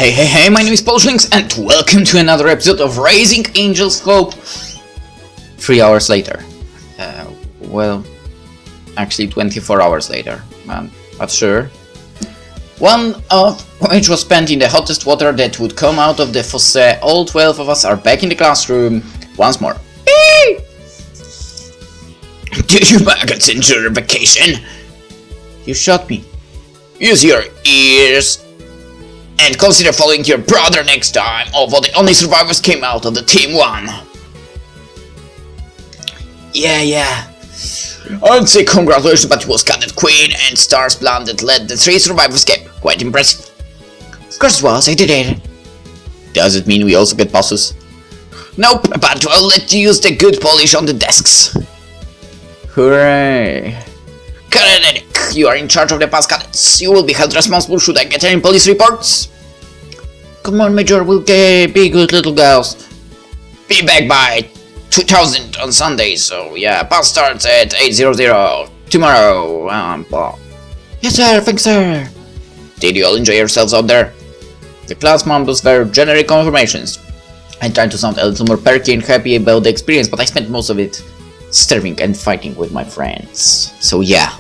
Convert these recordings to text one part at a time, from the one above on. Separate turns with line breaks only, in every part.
Hey, my name is PolishLynx and welcome to another episode of Raising Angel's Hope. 3 hours later. Well, actually 24 hours later, but sure. One of which was spent in the hottest water that would come out of the fosse. All 12 of us are back in the classroom once more. Did you maggots enjoy your vacation? You shot me. Use your ears. And consider following your brother next time, although the only survivors came out of the Team 1. Yeah. I'd say congratulations, but it was Cadet Queen and Stars Plan that led the 3 survivors escape. Quite impressive. Of course it was, I did it. Does it mean we also get bosses? Nope, but I'll let you use the good polish on the desks. Hooray. Cadet, you are in charge of the past cadets. You will be held responsible should I get any police reports. Come on, Major, we'll be good little girls. Be back by 2000 on Sunday, so yeah, pass starts at 8:00 tomorrow. Yes, sir, thanks, sir. Did you all enjoy yourselves out there? The class mumbles were generic confirmations. I tried to sound a little more perky and happy about the experience, but I spent most of it starving and fighting with my friends. So yeah,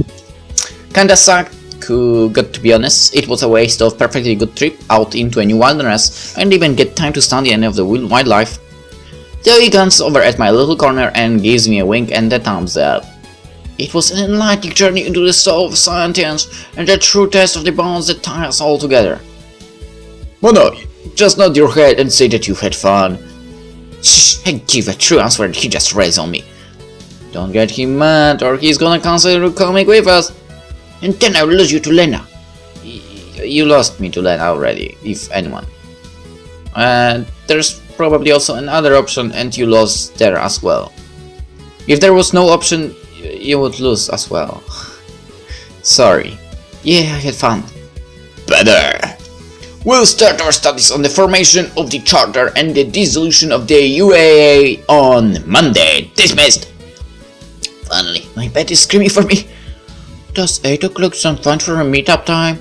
kinda sucked. Got to be honest, it was a waste of perfectly good trip out into a new wilderness and even get time to study any of the wildlife. Though he comes over at my little corner and gives me a wink and a thumbs up. It was an enlightening journey into the soul of science and a true test of the bonds that tie us all together. Mono, just nod your head and say that you had fun. Shh, I give a true answer and he just raised on me. Don't get him mad or he's gonna consider coming with us. And then I'll lose you to Lena. You lost me to Lena already, if anyone. And there's probably also another option and you lost there as well. If there was no option, you would lose as well. Sorry. Yeah, I had fun. Better. We'll start our studies on the formation of the Charter and the dissolution of the UAA on Monday. Dismissed. Finally, my bed is screaming for me. Does 8 o'clock sound fun for a meetup time?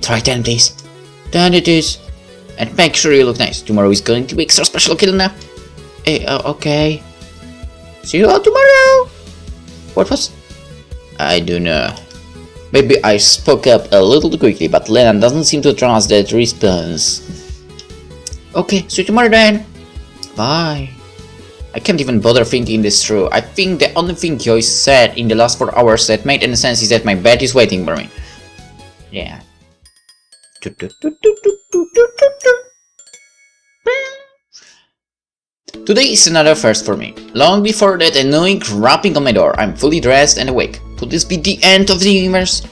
Try 10 please. Then it is. And make sure you look nice. Tomorrow is going to be extra special kill nap. Okay. See you all tomorrow. What was? I don't know. Maybe I spoke up a little too quickly, but Lena doesn't seem to trust that response. Okay, see you tomorrow then. Bye. I can't even bother thinking this through. I think the only thing Joyce said in the last 4 hours that made any sense is that my bed is waiting for me. Yeah. Today is another first for me. Long before that annoying rapping on my door, I'm fully dressed and awake. Could this be the end of the universe?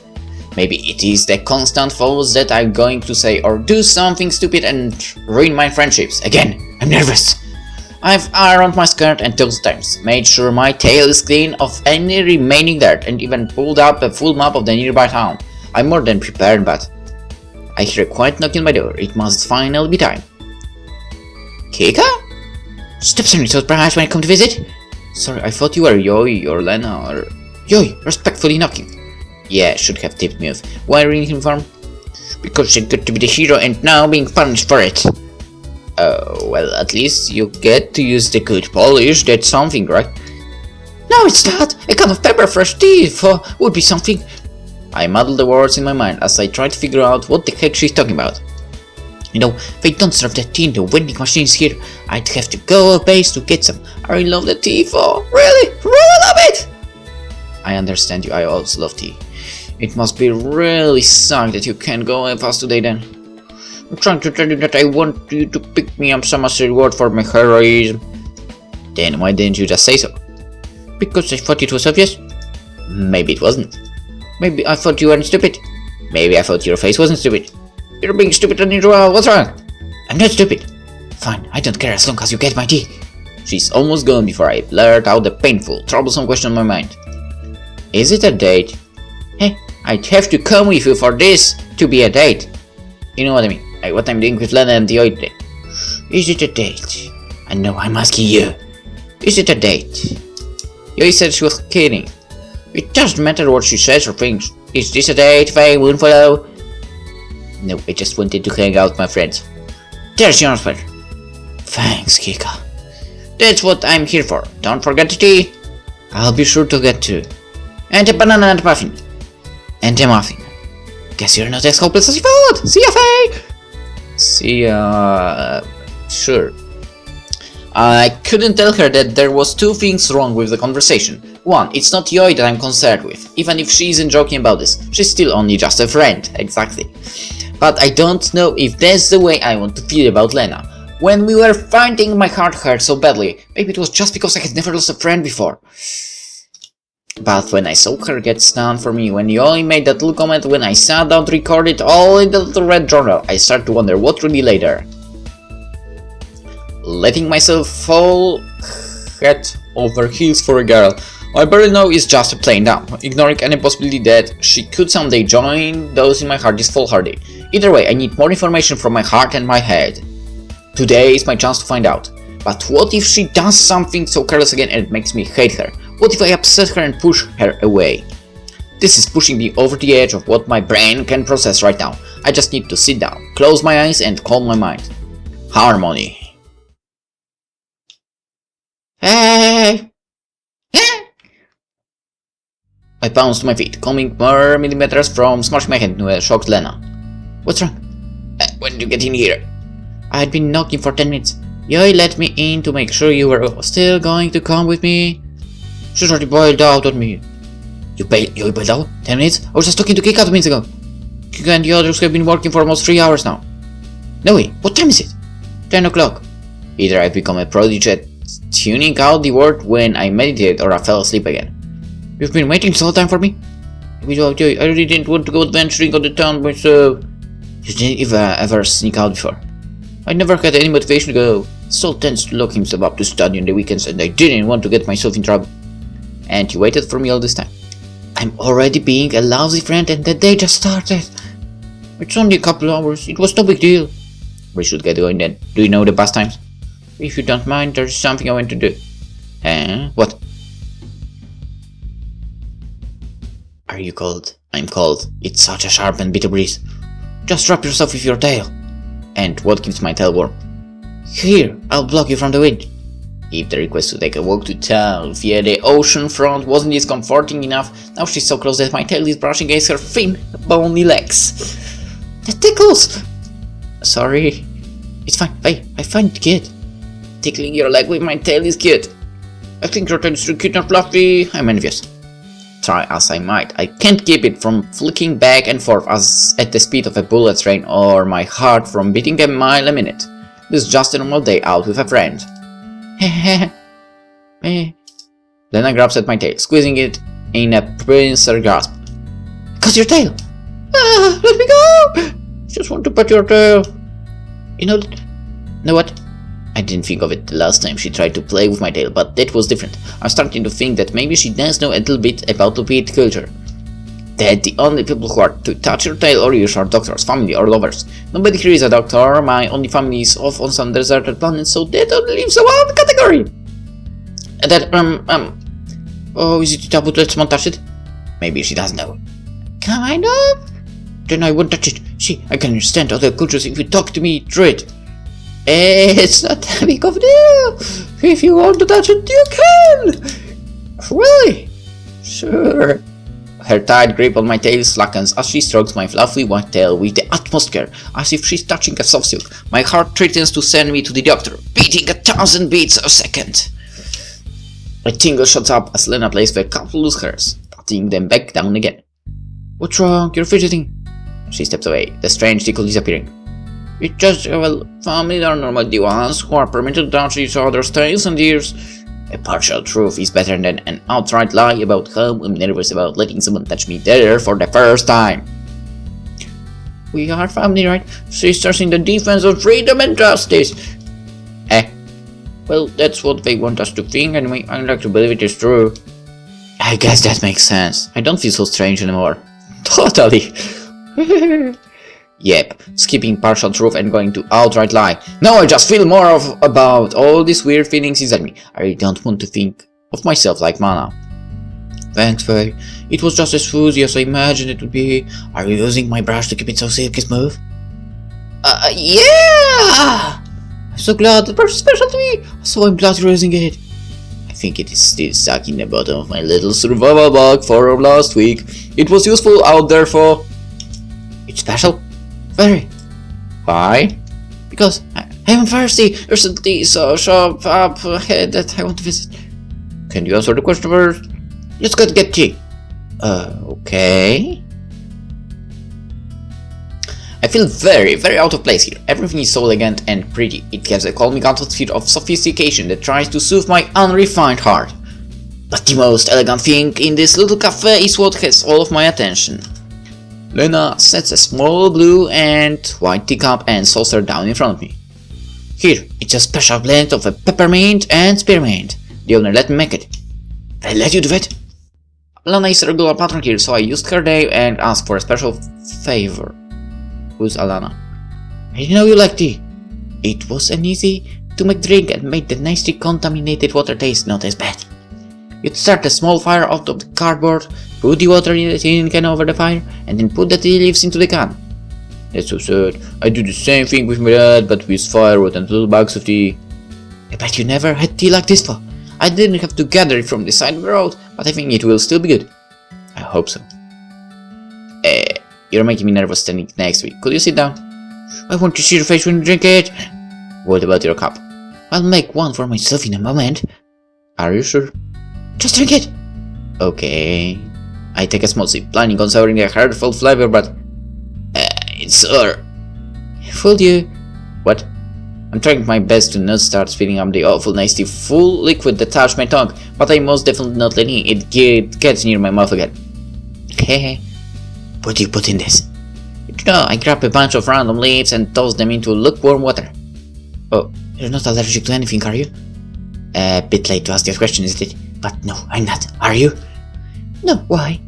Maybe it is the constant thoughts that I'm going to say or do something stupid and ruin my friendships. Again, I'm nervous. I've ironed my skirt and toes times, made sure my tail is clean of any remaining dirt, and even pulled up a full map of the nearby town. I'm more than prepared, but I hear a quiet knock on my door. It must finally be time. Kika? Steps on your toes perhaps when I come to visit? Sorry, I thought you were Yoi or Lena or... Yoi, respectfully knocking. Yeah, should have tipped me off. Why are you in uniform? Because you got to be the hero and now being punished for it. Oh, well, at least you get to use the good polish, that's something, right? No, it's not! A can of pepper fresh tea would be something. I muddle the words in my mind as I try to figure out what the heck she's talking about. You know, they don't serve that tea in the vending machines here. I'd have to go a base to get some. I love the tea for... Really love it! I understand you, I also love tea. It must be really suck that you can't go with us today then. I'm trying to tell you that I want you to pick me up some as a reward for my heroism. Then why didn't you just say so? Because I thought it was obvious? Maybe it wasn't. Maybe I thought you weren't stupid. Maybe I thought your face wasn't stupid. You're being stupid unusual, what's wrong? I'm not stupid. Fine, I don't care as long as you get my tea. She's almost gone before I blurt out the painful, troublesome question on my mind. Is it a date? Hey, I'd have to come with you for this to be a date. You know what I mean? Like what I'm doing with Lena and the other day. Is it a date? I know, I'm asking you. Is it a date? Yoi said she was kidding. It doesn't matter what she says or thinks. Is this a date, Faye, Moonfallow? No, I just wanted to hang out with my friends. There's your answer. Thanks, Kika. That's what I'm here for. Don't forget the tea. I'll be sure to get to. And a banana and a muffin. And a muffin. Guess you're not as hopeless as you thought. See ya, Faye! See ya... Sure. I couldn't tell her that there was two things wrong with the conversation. One, it's not Yoi that I'm concerned with. Even if she isn't joking about this, she's still only just a friend. Exactly. But I don't know if that's the way I want to feel about Lena. When we were fighting, my heart hurt so badly. Maybe it was just because I had never lost a friend before. But when I saw her get stunned for me, when Yoi made that little comment, when I sat down to record it all in the little red journal, I started to wonder what really lay there. Letting myself fall head over heels for a girl I barely know is just a plain dumb, ignoring any possibility that she could someday join those in my heart is foolhardy. Either way, I need more information from my heart and my head. Today is my chance to find out. But what if she does something so careless again and it makes me hate her? What if I upset her and push her away? This is pushing me over the edge of what my brain can process right now. I just need to sit down, close my eyes and calm my mind. Harmony. Hey! I bounced to my feet, coming more millimeters from smashing my head into a shocked Lena. What's wrong? When did you get in here? I had been knocking for 10 minutes. Yoi let me in to make sure you were still going to come with me. She's already boiled out on me. You bailed out? 10 minutes? I was just talking to Kika 2 minutes ago. Kika and the others have been working for almost 3 hours now. No way, what time is it? 10 o'clock. Either I've become a prodigy at tuning out the word when I meditate or I fell asleep again. You've been waiting this whole time for me? Without you, I really didn't want to go adventuring on the town myself. You didn't ever sneak out before. I never had any motivation to go. Sol tends to lock himself up to study on the weekends and I didn't want to get myself in trouble. And you waited for me all this time. I'm already being a lousy friend and the day just started. It's only a couple hours, it was no big deal. We should get going then. Do you know the pastimes? If you don't mind, there's something I want to do. What? Are you cold? I'm cold. It's such a sharp and bitter breeze. Just wrap yourself with your tail. And what keeps my tail warm? Here, I'll block you from the wind. If the request to take a walk to town via the ocean front wasn't discomforting enough, now she's so close that my tail is brushing against her thin, bony legs. That tickles! Sorry. It's fine. Hey, I find it cute. Tickling your leg with my tail is cute. I think your tail is too cute and fluffy. I'm envious. Try as I might, I can't keep it from flicking back and forth as at the speed of a bullet train or my heart from beating a mile a minute. This is just a normal day out with a friend. Then I grabs at my tail, squeezing it in a pincer grasp. Cut your tail! Let me go! Just want to pet your tail. You know what? I didn't think of it the last time she tried to play with my tail, but that was different. I'm starting to think that maybe she does know a little bit about the pet culture. That the only people who are to touch your tail or use are doctors, family or lovers. Nobody here is a doctor, my only family is off on some deserted planet, so that only leaves one category! Oh, is it taboo to let someone touch it? Maybe she doesn't know. Kind of? Then I won't touch it. See, I can understand other cultures if you talk to me through it. It's not that big of a deal. If you want to touch it, you can. Really? Sure. Her tight grip on my tail slackens as she strokes my fluffy white tail with the utmost care, as if she's touching a soft silk. My heart threatens to send me to the doctor, beating 1,000 beats a second. A tingle shots up as Lena plays with a couple loose hairs, patting them back down again. What's wrong? You're fidgeting. She steps away, the strange tickle disappearing. It's just, well, family are normally ones who are permitted to touch each other's tails and ears. A partial truth is better than an outright lie about how I'm nervous about letting someone touch me there for the first time. We are family, right? Sisters in the defense of freedom and justice. Well, that's what they want us to think, and I like to believe it is true. I guess that makes sense. I don't feel so strange anymore. Totally. Yep, skipping partial truth and going to outright lie. Now I just feel more about all these weird feelings inside me. I don't want to think of myself like Mana. Thanks, Faye. It was just as fuzzy as I imagined it would be. Are you using my brush to keep it so silky smooth? Yeah! I'm so glad the person special to me, so I'm glad you're using it. I think it is still stuck in the bottom of my little survival bag from last week. It was useful out there for... It's special? Very. Why? Because I'm thirsty. There's a tea shop up ahead that I want to visit. Can you answer the question first? Let's go get tea. Okay. I feel very, very out of place here. Everything is so elegant and pretty. It has a calming atmosphere of sophistication that tries to soothe my unrefined heart. But the most elegant thing in this little cafe is what has all of my attention. Lena sets a small blue and white teacup and saucer down in front of me. Here, it's a special blend of a peppermint and spearmint. The owner let me make it. I let you do it? Lena is a regular patron here, so I used her name and asked for a special favor. Who's Alana? I didn't know you liked tea. It was an easy to make drink and made the nicely contaminated water taste not as bad. You'd start a small fire out of the cardboard, put the water in the tin can over the fire, and then put the tea leaves into the can. That's so sad. I do the same thing with my dad, but with firewood and little bags of tea. I bet you never had tea like this before. I didn't have to gather it from the side of the road, but I think it will still be good. I hope so. You're making me nervous standing next to me. Could you sit down? I want to see your face when you drink it. What about your cup? I'll make one for myself in a moment. Are you sure? Just drink it. Okay. I take a small sip, planning on savoring the heartful flavor, but... it's sour. Fooled you. What? I'm trying my best to not start spitting up the awful nasty full liquid that touched my tongue, but I'm most definitely not letting it get near my mouth again. Hehe. What do you put in this? No, I grab a bunch of random leaves and toss them into lukewarm water. Oh, you're not allergic to anything, are you? A bit late to ask that question, isn't it? But no, I'm not. Are you? No, why?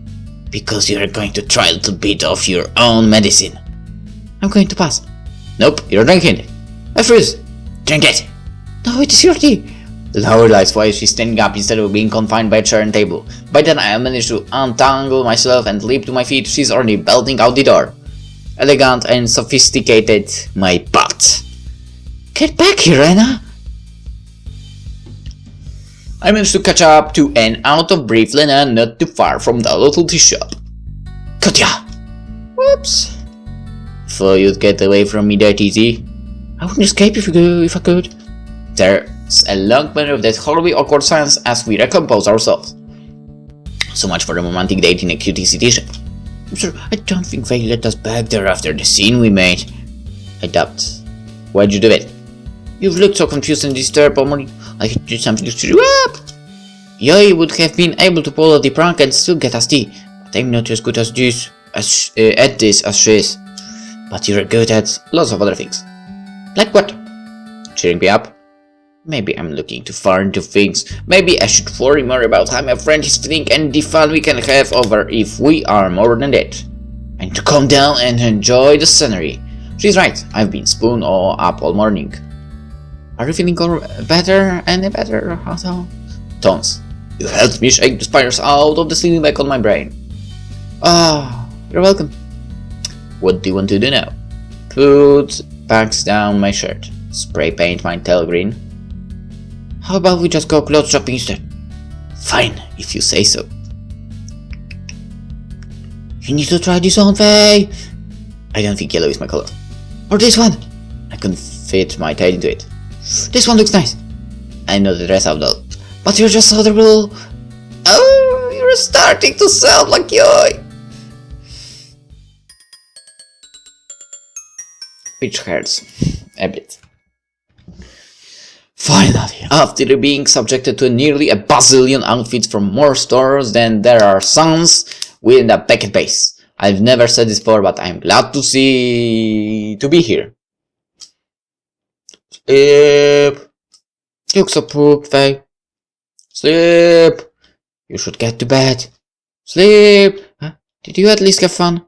Because you're going to try a little bit of your own medicine. I'm going to pass. Nope, you're drinking it. I freeze. Drink it. No, it is your tea. Lord likes why she's standing up instead of being confined by a chair and table. By then I managed to untangle myself and leap to my feet. She's already belting out the door. Elegant and sophisticated, my butt. Get back here, Anna! I managed to catch up to an out-of-breath Lena not too far from the little tea shop. Katya! Whoops. Thought you'd get away from me that easy. I wouldn't escape if I could. There's a long minute of that horribly awkward silence as we recompose ourselves. So much for the romantic date in a cutie city shop. I'm sure I don't think they let us back there after the scene we made. I doubt. Why'd you do it? You've looked so confused and disturbed all morning, like you did something to cheer you up. You would have been able to pull out the prank and still get us tea, but I'm not as good at this as she is. But you're good at lots of other things. Like what? Cheering me up? Maybe I'm looking too far into things. Maybe I should worry more about how my friend is feeling and the fun we can have over if we are more than that. I need to calm down and enjoy the scenery. She's right, I've been spoon up all morning. Are you feeling better? Any better? Tones. You helped me shake the spiders out of the sleeping bag on my brain. Ah, you're welcome. What do you want to do now? Put bags down my shirt. Spray paint my tail green. How about we just go clothes shopping instead? Fine, if you say so. You need to try this on, Faye. I don't think yellow is my color. Or this one. I couldn't fit my tail into it. This one looks nice. I know the dress out though. But you're just so adorable. Oh, you're starting to sound like Yoy. Which hurts a bit. Finally, after being subjected to nearly a bazillion outfits from more stores than there are suns, we end up back at base. I've never said this before, but I'm glad to be here. Sleep. You look so poop, Faye. Sleep. You should get to bed. Sleep. Huh? Did you at least have fun?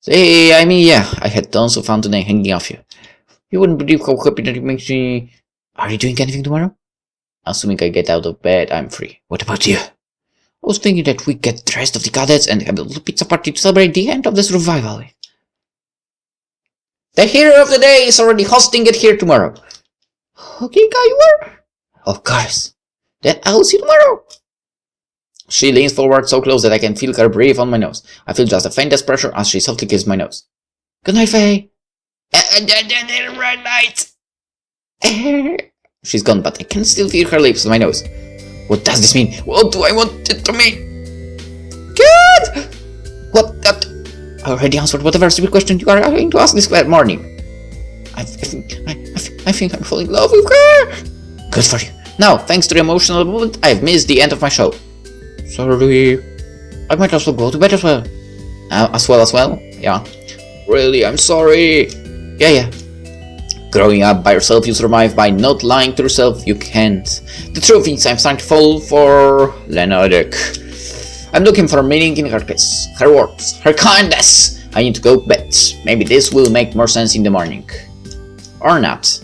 Yeah, I had tons of fun today hanging off you. You wouldn't believe how happy that it makes me. Are you doing anything tomorrow? Assuming I get out of bed, I'm free. What about you? I was thinking that we get the rest of the cadets and have a little pizza party to celebrate the end of the survival. The hero of the day is already hosting it here tomorrow. Okay, you are? Of course. Then I'll see you tomorrow. She leans forward so close that I can feel her breathe on my nose. I feel just the faintest pressure as she softly kisses my nose. Good night, Faye. Red night. She's gone, but I can still feel her lips on my nose. What does this mean? What do I want it to mean? Good! What that? I already answered whatever stupid question you are going to ask this morning. I think I'm falling in love with her. Good for you. Now, thanks to the emotional moment, I've missed the end of my show. Sorry. I might as well go to bed as well. As well? Yeah. Really, I'm sorry. Yeah. Growing up by yourself, you survive by not lying to yourself. You can't. The truth is, I'm starting to fall for Lena Dick. I'm looking for meaning in her kiss, her words, her kindness. I need to go to bed. Maybe this will make more sense in the morning. Or not.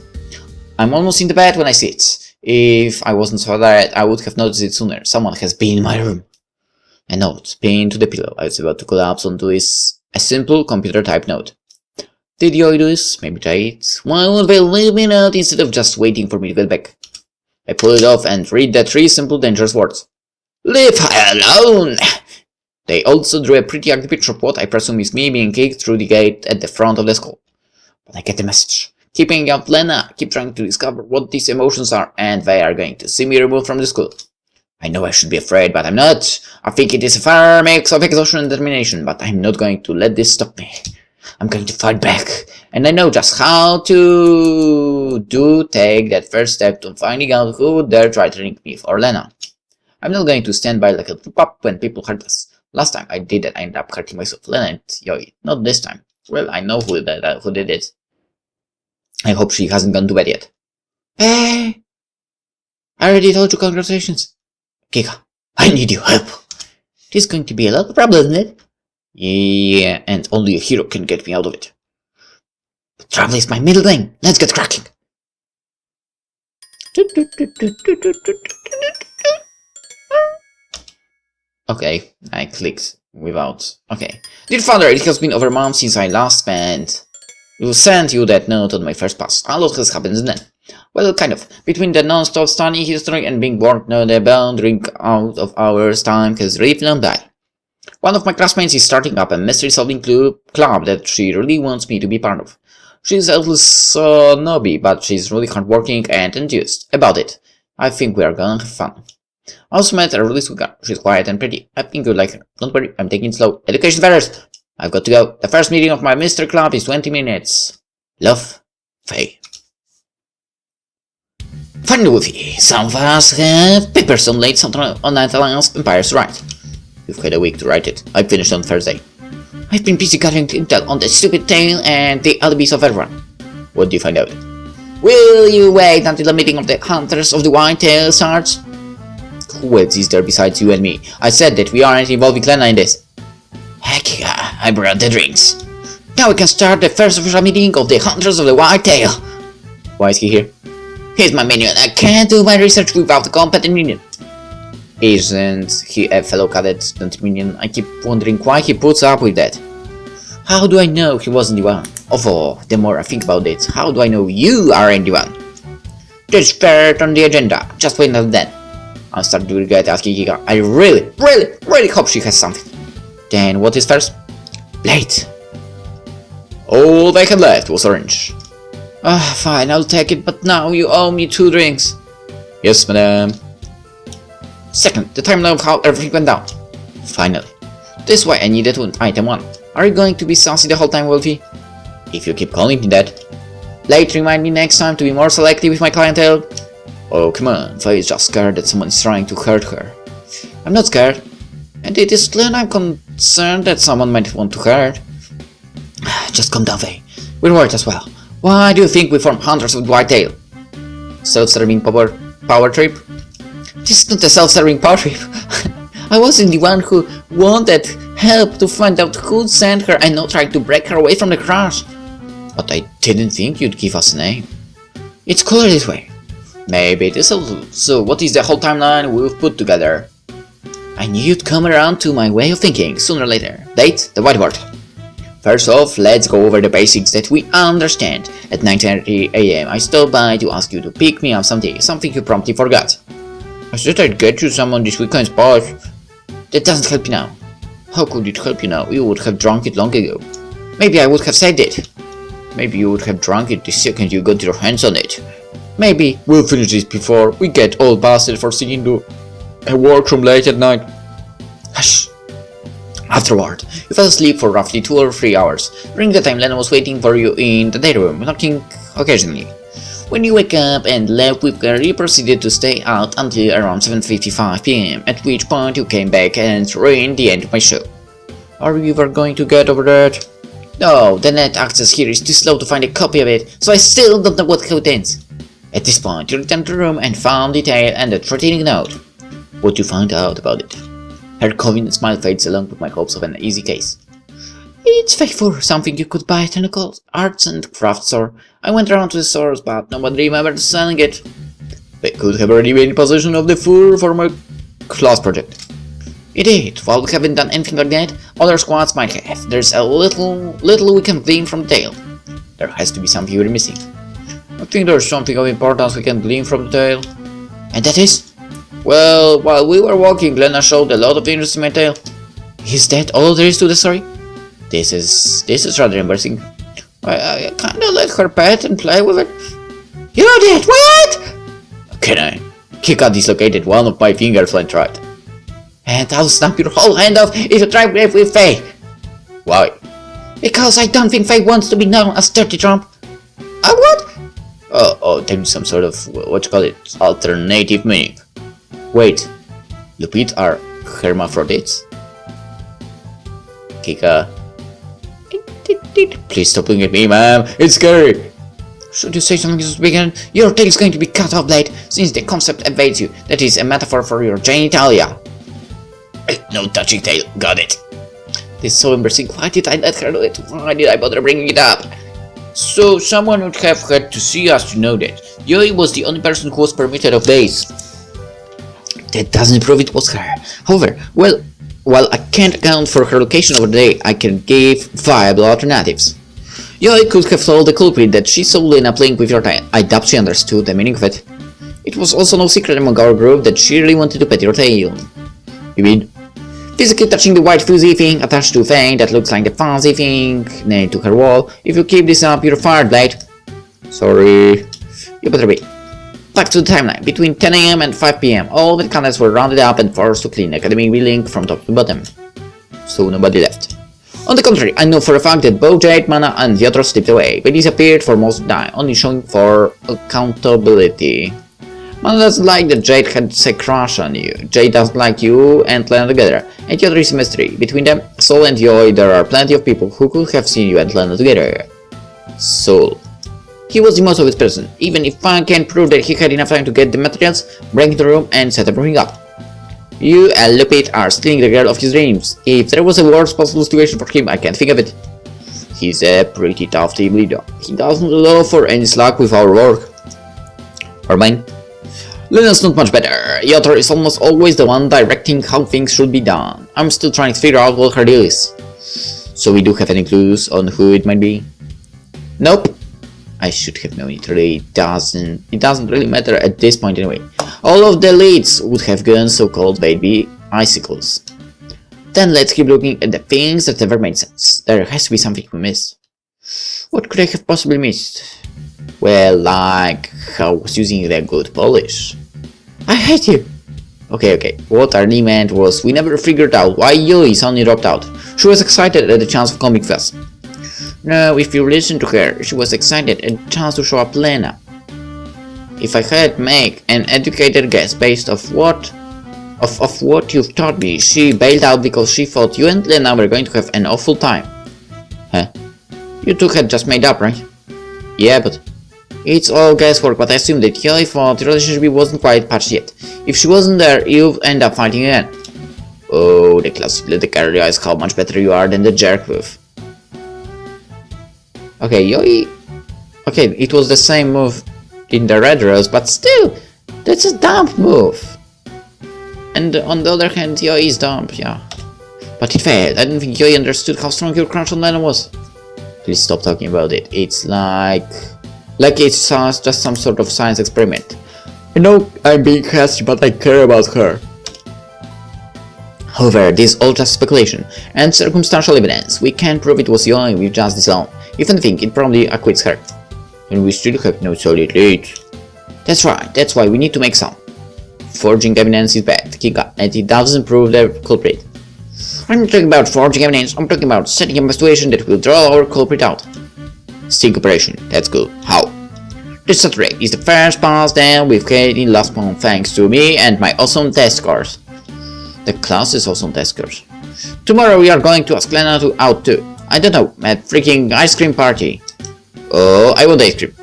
I'm almost in the bed when I see it. If I wasn't so tired, I would have noticed it sooner. Someone has been in my room. A note, pinned to the pillow. I was about to collapse onto a simple computer-typed note. Did you do this? Maybe try it. Why would they leave me out instead of just waiting for me to get back? I pull it off and read the 3 simple dangerous words. Leave her alone! They also drew a pretty ugly picture of what I presume is me being kicked through the gate at the front of the school. But I get the message. Keeping up Lena, keep trying to discover what these emotions are, and they are going to see me removed from the school. I know I should be afraid, but I'm not. I think it is a fair mix of exhaustion and determination, but I'm not going to let this stop me. I'm going to fight back, and I know just how to take that first step to finding out who would dare try to link me or Lena. I'm not going to stand by like a pup when people hurt us. Last time I did that, I ended up hurting myself. Lena and Yoi. Not this time. Well, I know who did it. I hope she hasn't gone to bed yet. Hey! I already told you congratulations. Kika, I need your help. This is going to be a lot of trouble, isn't it? Yeah, and only a hero can get me out of it. But trouble is my middle name. Let's get cracking. Okay, I clicked without. Okay. Dear father, it has been over a month since I last spent. Will send you that note on my first pass. A lot has happened then. Well, kind of. Between the non-stop studying history and being born, the boundary out of hours time has really flown by. One of my classmates is starting up a mystery-solving club that she really wants me to be part of. She's a little snobby, but she's really hardworking and enthused about it. I think we are gonna have fun. I also met a really sweet girl. She's quiet and pretty. I think you'll like her. Don't worry, I'm taking it slow. Education first! I've got to go. The first meeting of my Mr. Club is 20 minutes. Love, Faye. Finally, Wolfie. Some of us have papers on late on Atlantis Empire's right. You've had a week to write it. I finished on Thursday. I've been busy gathering intel on the stupid tale and the alibis of everyone. What do you find out? Will you wait until the meeting of the Hunters of the White Tail starts? Who else is there besides you and me? I said that we aren't involving Lena in this. Heck yeah, I brought the drinks. Now we can start the first official meeting of the Hunters of the White Tail. Why is he here? He's my minion. I can't do my research without the competent minion. Isn't he a fellow cadet minion? I keep wondering why he puts up with that. How do I know he wasn't the one? Although, the more I think about it, how do I know you aren't the one? There's third on the agenda. Just wait until then. I'm starting to regret asking Kika. I really hope she has something. Then what is first? Late. All they had left was orange. Fine, I'll take it, but now you owe me 2 drinks. Yes, madam. Second, the timeline of how everything went down. Finally. This is why I needed item 1. Are you going to be sassy the whole time, Wolfie? If you keep calling me that. Late, remind me next time to be more selective with my clientele. Oh, come on, Faye is just scared that someone is trying to hurt her. I'm not scared. And it is clear I'm concerned that someone might want to hurt. Just calm down, Faye. We're worried as well. Why do you think we form Hunters with White Tail? Self-serving power trip? This is not a self-serving power trip. I wasn't the one who wanted help to find out who sent her and not trying to break her away from the crash. But I didn't think you'd give us a name. It's cooler this way. Maybe it is a little. So what is the whole timeline we've put together? I knew you'd come around to my way of thinking sooner or later. Date, the whiteboard. First off, let's go over the basics that we understand. At 9:30 AM, I stopped by to ask you to pick me up someday, something you promptly forgot. I said I'd get you some on this weekend's pass. That doesn't help you now. How could it help you now? You would have drunk it long ago. Maybe I would have said it. Maybe you would have drunk it the second you got your hands on it. Maybe we'll finish this before we get all busted for sneaking into a workroom late at night. Hush. Afterward, you fell asleep for roughly 2 or 3 hours. During the time, Lena was waiting for you in the day room, knocking occasionally. When you wake up and left with her, you proceeded to stay out until around 7:55 PM, at which point you came back and ruined the end of my show. Are you ever going to get over that? No, the net access here is too slow to find a copy of it, so I still don't know how it ends. At this point, you returned to the room and found the tale and a threatening note. What you found out about it? Her convenient smile fades along with my hopes of an easy case. It's fake fur, something you could buy at an local arts and crafts store. I went around to the stores, but nobody remembered selling it. They could have already been in possession of the fur for my class project. It did. While we haven't done anything like that, other squads might have. There's a little we can glean from the tale. There has to be something we're missing. I think there's something of importance we can glean from the tale. And that is? Well, while we were walking, Lena showed a lot of interest in my tale. Is that all there is to the story? This is rather embarrassing. I kinda let her pet and play with it. You did what? Can I? Kika dislocated one of my fingers when tried. And I'll snap your whole hand off if you try with Faye. Why? Because I don't think Faye wants to be known as Dirty Trump. What? Oh, there's some sort of, what you call it, alternative meaning. Wait, Lupit are hermaphrodites? Kika. Please stop looking at me, ma'am. It's scary. Should you say something to begin? Your tail is going to be cut off, Blade, since the concept evades you. That is a metaphor for your genitalia. No touching tail. Got it. This is so embarrassing. Why did I let her do it? Why did I bother bringing it up? So someone would have had to see us to know that. Yoi was the only person who was permitted of days. That doesn't prove it was her. However, while I can't account for her location over the day, I can give viable alternatives. Yoi could have told the culprit that she saw Lena playing with your tail. I doubt she understood the meaning of it. It was also no secret among our group that she really wanted to pet your tail. You mean? Physically touching the white fuzzy thing attached to a thing that looks like the fuzzy thing nailed to her wall. If you keep this up, you're fired, Blade. Sorry. You better be. Back to the timeline. Between 10 AM and 5 PM, all the candidates were rounded up and forced to clean the academic building from top to bottom. So nobody left. On the contrary, I know for a fact that both Jade, Mana, and Yotro slipped away. They disappeared for most of the time, only showing for accountability. Mana doesn't like that Jade had a crush on you. Jade doesn't like you and Lena together. And Yotro is a mystery. Between them, Soul and Yoi, there are plenty of people who could have seen you and Lena together. Soul. He was the most obvious person. Even if I can't prove that he had enough time to get the materials, break into the room and set everything up. You and Lupit are stealing the girl of his dreams. If there was a worst possible situation for him, I can't think of it. He's a pretty tough team leader. He doesn't allow for any slack with our work. Or mine. Lena's not much better. Yotr is almost always the one directing how things should be done. I'm still trying to figure out what her deal is. So we do have any clues on who it might be? Nope. I should have known it really doesn't. It doesn't really matter at this point anyway. All of the leads would have guns, so-called baby icicles. Then let's keep looking at the things that never made sense. There has to be something we missed. What could I have possibly missed? Well, like how I was using the good polish. I hate you! Okay. What Arnie meant was we never figured out why Yui suddenly dropped out. She was excited at the chance of coming fast. No, if you listen to her, she was excited at the chance to show up Lena. If I had make an educated guess based off what you've taught me, she bailed out because she thought you and Lena were going to have an awful time. Huh? You two had just made up, right? Yeah, but it's all guesswork, but I assume that Yoi thought the relationship wasn't quite patched yet. If she wasn't there, you'd end up fighting again. Oh, the classic let the girl realize how much better you are than the jerk with. Okay, Yoi... Okay, it was the same move in the Red Rose, but still, that's a dumb move. And on the other hand, Yoi is dumb, yeah. But it failed. I don't think Yoi understood how strong your crush on Lena was. Please stop talking about it. It's like it's just some sort of science experiment. I know I'm being hasty, but I care about her. However, this is all just speculation and circumstantial evidence. We can't prove it was Yoi with just this alone. If anything, it probably acquits her. And we still have no solid leads. That's right, that's why we need to make some. Forging evidence is bad, Kika, and it doesn't prove the culprit. I'm not talking about forging evidence, I'm talking about setting up a situation that will draw our culprit out. Sting operation, that's good. How? This Saturday is the first pass then with Katie last month thanks to me and my awesome test scores. The class is awesome test scores. Tomorrow we are going to ask Lena to out too. I don't know, at freaking ice cream party. Oh, I want ice cream.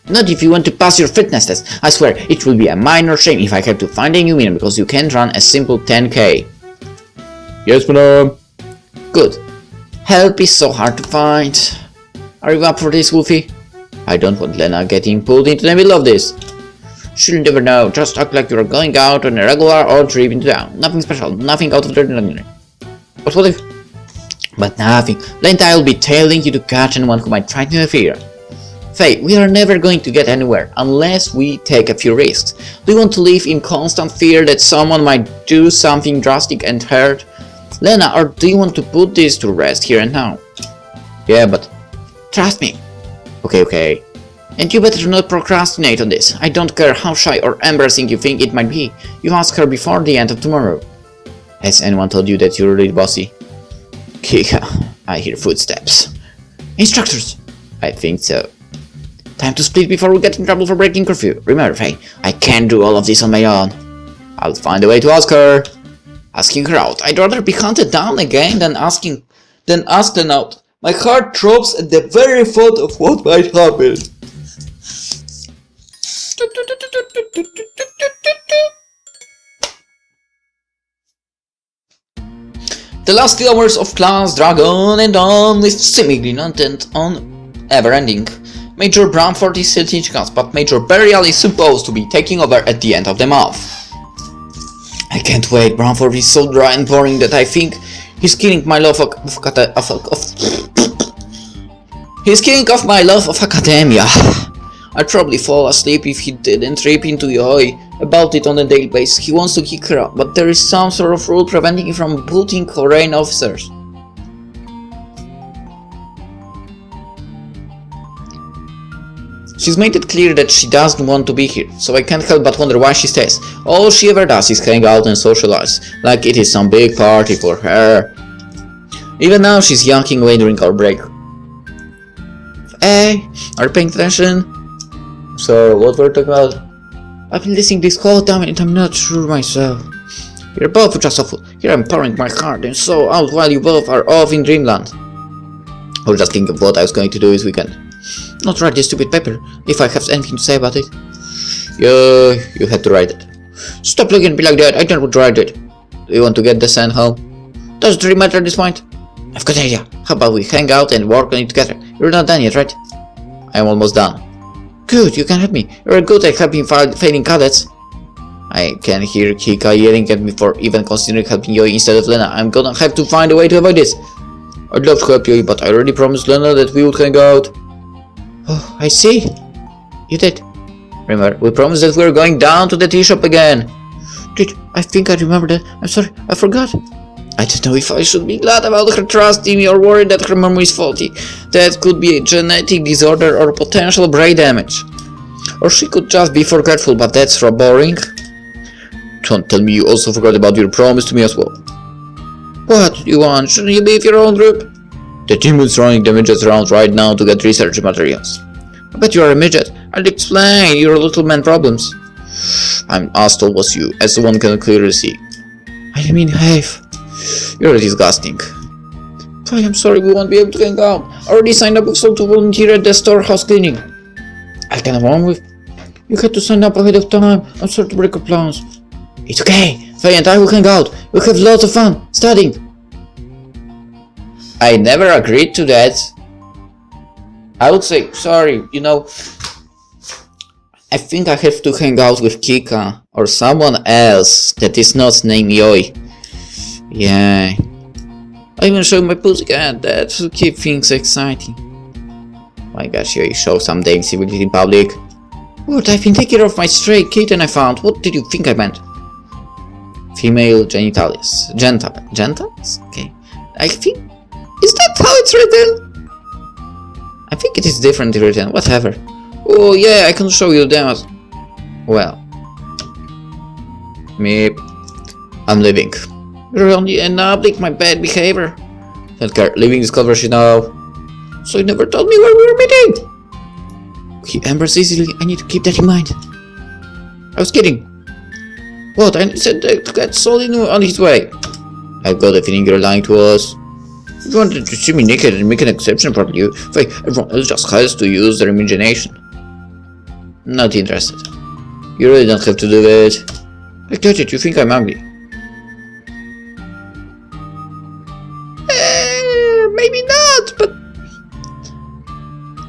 Not if you want to pass your fitness test. I swear, it will be a minor shame if I have to find a new winner because you can't run a simple 10k. Yes, madam. Good. Help is so hard to find. Are you up for this, Wolfie? I don't want Lena getting pulled into the middle of this. She'll never know. Just act like you're going out on a regular old trip into town. Nothing special, nothing out of the ordinary. But what if? But nothing. Later I'll be tailing you to catch anyone who might try to interfere. Faye, we are never going to get anywhere unless we take a few risks. Do you want to live in constant fear that someone might do something drastic and hurt Lena, or do you want to put this to rest here and now? Yeah, but trust me. Okay. And you better not procrastinate on this. I don't care how shy or embarrassing you think it might be. You ask her before the end of tomorrow. Has anyone told you that you're really bossy? Kika, I hear footsteps. Instructors! I think so. Time to split before we get in trouble for breaking curfew. Remember, Faye, I can't do all of this on my own. I'll find a way to ask her. Asking her out. I'd rather be hunted down again than ask them out. My heart drops at the very thought of what might happen. The last few hours of class drag on and on with seemingly non-intent on ever-ending. Major Bramford is still teaching us, but Major Burial is supposed to be taking over at the end of the month. I can't wait. Bramford is so dry and boring that I think he's killing my love He's killing off my love of academia. I'd probably fall asleep if he didn't rip into Yoi about it on a daily basis. He wants to kick her out, but there is some sort of rule preventing him from booting Korean officers. She's made it clear that she doesn't want to be here, so I can't help but wonder why she stays. All she ever does is hang out and socialize, like it is some big party for her. Even now she's yanking away during our break. Hey, are you paying attention? So, what we're talking about? I've been listening this whole time and I'm not sure myself. You're both just awful. Here I'm pouring my heart and soul out while you both are off in dreamland. I was just thinking of what I was going to do this weekend. Not write this stupid paper, if I have anything to say about it. Yeah, you had to write it. Stop looking at me like that, I don't want to write it. Do you want to get the sand home? Does it really matter at this point? I've got an idea. How about we hang out and work on it together? You're not done yet, right? I'm almost done. Good, you can help me. You're good at helping failing cadets. I can hear Kika yelling at me for even considering helping Yoi instead of Lena. I'm gonna have to find a way to avoid this. I'd love to help Yoi, but I already promised Lena that we would hang out. Oh, I see. You did. Remember, we promised that we were going down to the tea shop again. Did I think I remember that? I'm sorry, I forgot. I don't know if I should be glad about her trusting me or worried that her memory is faulty. That could be a genetic disorder or potential brain damage. Or she could just be forgetful, but that's boring. Don't tell me you also forgot about your promise to me as well. What do you want? Shouldn't you be with your own group? The team is running the midgets around right now to get research materials. I bet you are a midget. I'll explain your little man problems. I'm as tall as you, as one can clearly see. I didn't mean half. You're disgusting. I'm sorry, we won't be able to hang out. I already signed up with someone to volunteer at the storehouse cleaning. I can't wrong with. You had to sign up ahead of time. I'm sorry to break your plans. It's okay. Faye and I will hang out. We'll have lots of fun studying. I never agreed to that. I would say, sorry, I think I have to hang out with Kika or someone else that is not named Yoi. Yeah. I even show my pussy cat. That will keep things exciting. My gosh, you show some damn civility in public. What? I've been taking care of my stray kitten I found. What did you think I meant? Female genitalis. Genitals? Okay. I think... Is that how it's written? I think it is differently written. Whatever. Oh yeah, I can show you that. Well. Me. I'm leaving. You're only enabling my bad behavior. Don't care. Leaving this conversation now. So you never told me where we were meeting. He embers easily. I need to keep that in mind. I was kidding. What? I said that's all on his way. I've got a feeling you're lying to us. If you wanted to see me naked and make an exception for you, Faye, everyone else just has to use their imagination. Not interested. You really don't have to do it. I get it, you think I'm ugly. Maybe not, but...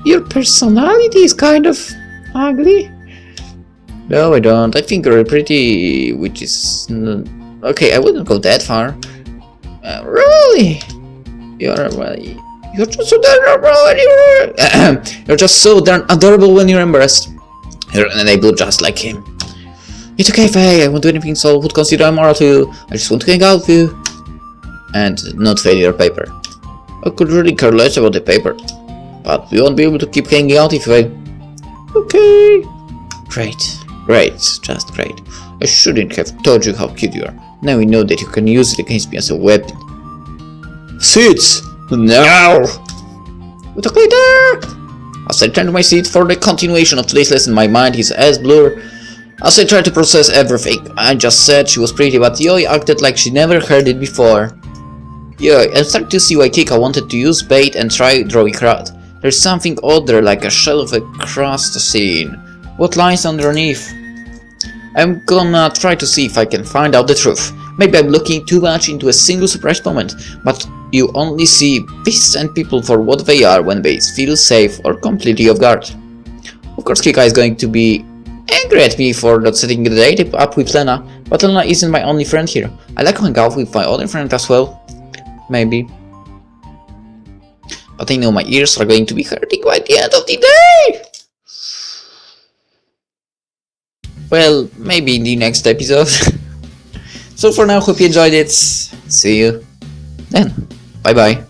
Your personality is kind of ugly. No, I don't. I think you're pretty, which is... Okay, I wouldn't go that far. Really? You're just so darn adorable. You're just so darn adorable when you're embarrassed. You're an enabler just like him. It's okay, Faye. I won't do anything so would consider immoral to you. I just want to hang out with you. And not fail your paper. I could really care less about the paper. But we won't be able to keep hanging out if I... Okay. Great, just great. I shouldn't have told you how cute you are. Now we know that you can use it against me as a weapon. Seats! Now! We'll talk later! As I turn to my seat for the continuation of today's lesson, my mind is as blur as I try to process everything. I just said she was pretty, but Yoi acted like she never heard it before. Yoi, I started to see why Kika wanted to use bait and try drawing her out. There's something odd there, like a shell of a crust scene. What lies underneath? I'm gonna try to see if I can find out the truth. Maybe I'm looking too much into a single surprise moment, but you only see beasts and people for what they are when they feel safe or completely off guard. Of course, Kika is going to be angry at me for not setting the date up with Lena, but Lena isn't my only friend here. I like hanging out with my other friend as well. Maybe. But I know my ears are going to be hurting by the end of the day! Well, maybe in the next episode. So for now, hope you enjoyed it. See you then. Bye bye.